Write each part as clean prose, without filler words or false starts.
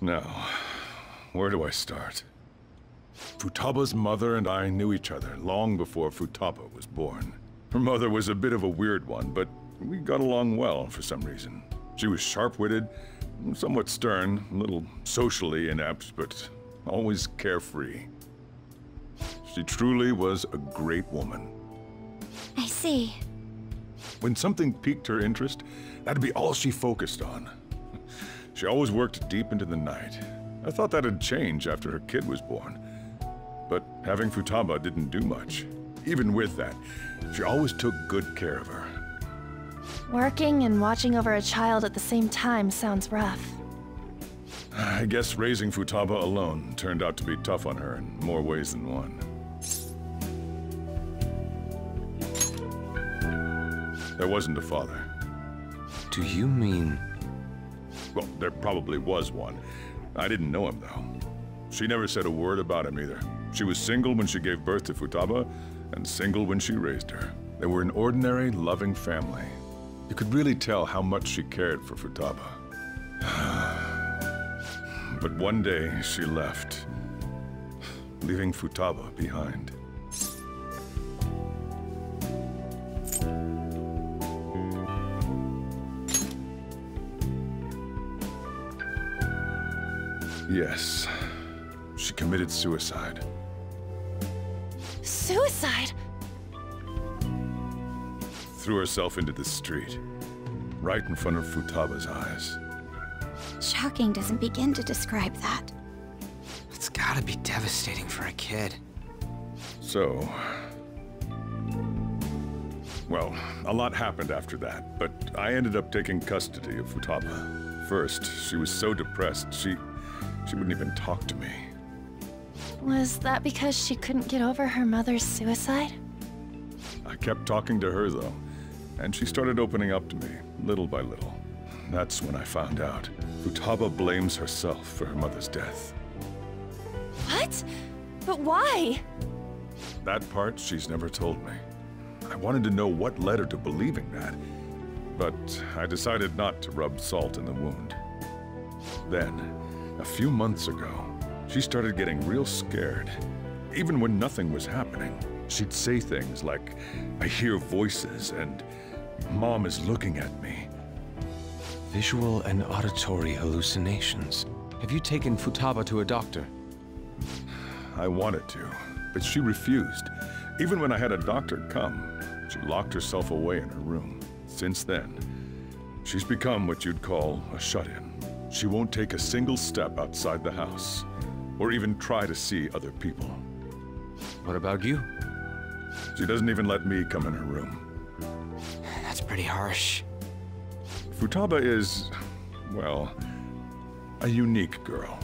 Now, where do I start? Futaba's mother and I knew each other long before Futaba was born. Her mother was a bit of a weird one, but we got along well for some reason. She was sharp-witted, somewhat stern, a little socially inept, but always carefree. She truly was a great woman. I see. When something piqued her interest, that'd be all she focused on. She always worked deep into the night. I thought that'd change after her kid was born. But having Futaba didn't do much. Even with that, she always took good care of her. Working and watching over a child at the same time sounds rough. I guess raising Futaba alone turned out to be tough on her in more ways than one. There wasn't a father. Do you mean... Well, there probably was one. I didn't know him, though. She never said a word about him either. She was single when she gave birth to Futaba, and single when she raised her. They were an ordinary, loving family. You could really tell how much she cared for Futaba. But one day, she left, leaving Futaba behind. Yes, she committed suicide. Suicide? Threw herself into the street, right in front of Futaba's eyes. Shocking doesn't begin to describe that. It's gotta be devastating for a kid. So... Well, a lot happened after that, but I ended up taking custody of Futaba. First, she was so depressed, she wouldn't even talk to me. Was that because she couldn't get over her mother's suicide? I kept talking to her, though, and she started opening up to me, little by little. That's when I found out. Futaba blames herself for her mother's death. What? But why? That part she's never told me. I wanted to know what led her to believing that, but I decided not to rub salt in the wound. Then, a few months ago, she started getting real scared. Even when nothing was happening, she'd say things like, "I hear voices," and "Mom is looking at me." Visual and auditory hallucinations. Have you taken Futaba to a doctor? I wanted to, but she refused. Even when I had a doctor come, she locked herself away in her room. Since then, she's become what you'd call a shut-in. She won't take a single step outside the house, or even try to see other people. What about you? She doesn't even let me come in her room. That's pretty harsh. Futaba is, well, a unique girl.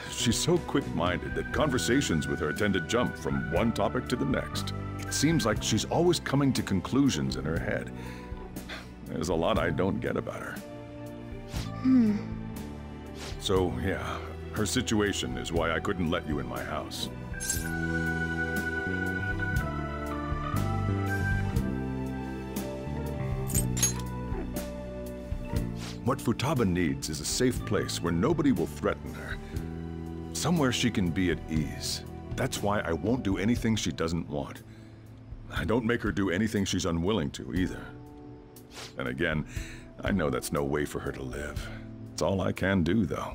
She's so quick-minded that conversations with her tend to jump from one topic to the next. It seems like she's always coming to conclusions in her head. There's a lot I don't get about her. So, yeah, her situation is why I couldn't let you in my house. What Futaba needs is a safe place where nobody will threaten her. Somewhere she can be at ease. That's why I won't do anything she doesn't want. I don't make her do anything she's unwilling to, either. And again, I know that's no way for her to live. It's all I can do, though.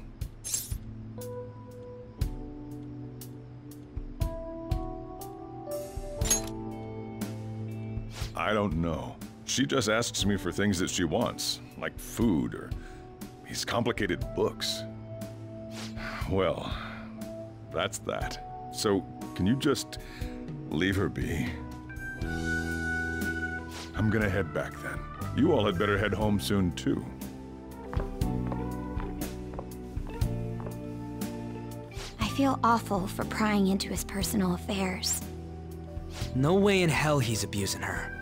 I don't know. She just asks me for things that she wants, like food or these complicated books. Well, that's that. So, can you just leave her be? I'm gonna head back then. You all had better head home soon, too. I feel awful for prying into his personal affairs. No way in hell he's abusing her.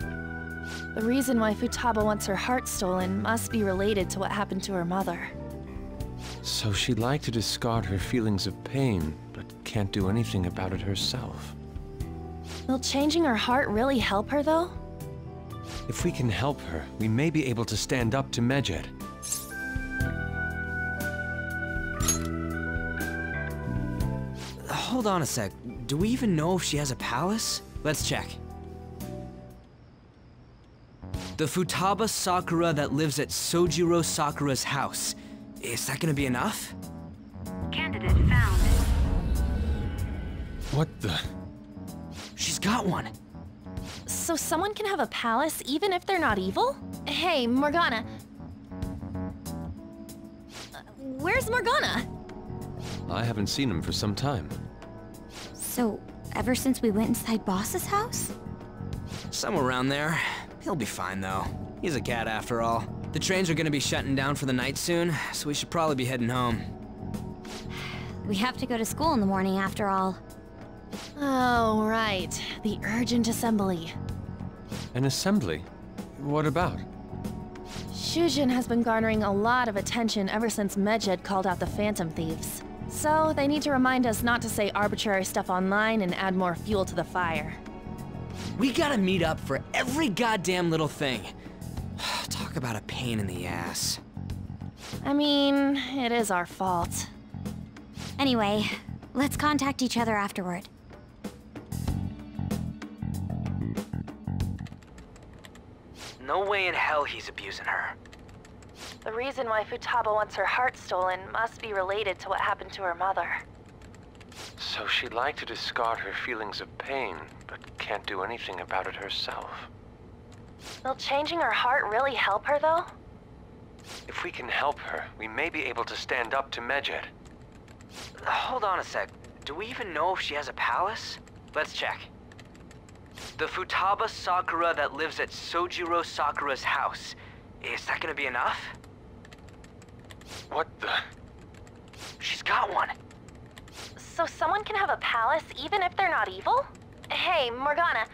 The reason why Futaba wants her heart stolen must be related to what happened to her mother. So she'd like to discard her feelings of pain, but can't do anything about it herself. Will changing her heart really help her, though? If we can help her, we may be able to stand up to Medjed. Hold on a sec. Do we even know if she has a palace? Let's check. The Futaba Sakura that lives at Sojiro Sakura's house. Is that gonna be enough? Candidate found. What the? She's got one. So someone can have a palace even if they're not evil? Hey, Morgana. Where's Morgana? I haven't seen him for some time. So, ever since we went inside Boss's house? Somewhere around there. He'll be fine, though. He's a cat after all. The trains are gonna be shutting down for the night soon, so we should probably be heading home. We have to go to school in the morning after all. Oh, right. The urgent assembly. An assembly? What about? Shujin has been garnering a lot of attention ever since Medjed called out the Phantom Thieves. So, they need to remind us not to say arbitrary stuff online and add more fuel to the fire. We gotta meet up for every goddamn little thing. Talk about a pain in the ass. I mean, it is our fault. Anyway, let's contact each other afterward. No way in hell he's abusing her. The reason why Futaba wants her heart stolen must be related to what happened to her mother. So she'd like to discard her feelings of pain, but can't do anything about it herself. Will changing her heart really help her, though? If we can help her, we may be able to stand up to Medjed. Hold on a sec. Do we even know if she has a palace? Let's check. The Futaba Sakura that lives at Sojiro Sakura's house. Is that gonna be enough? What the? She's got one. So someone can have a palace even if they're not evil? Hey, Morgana.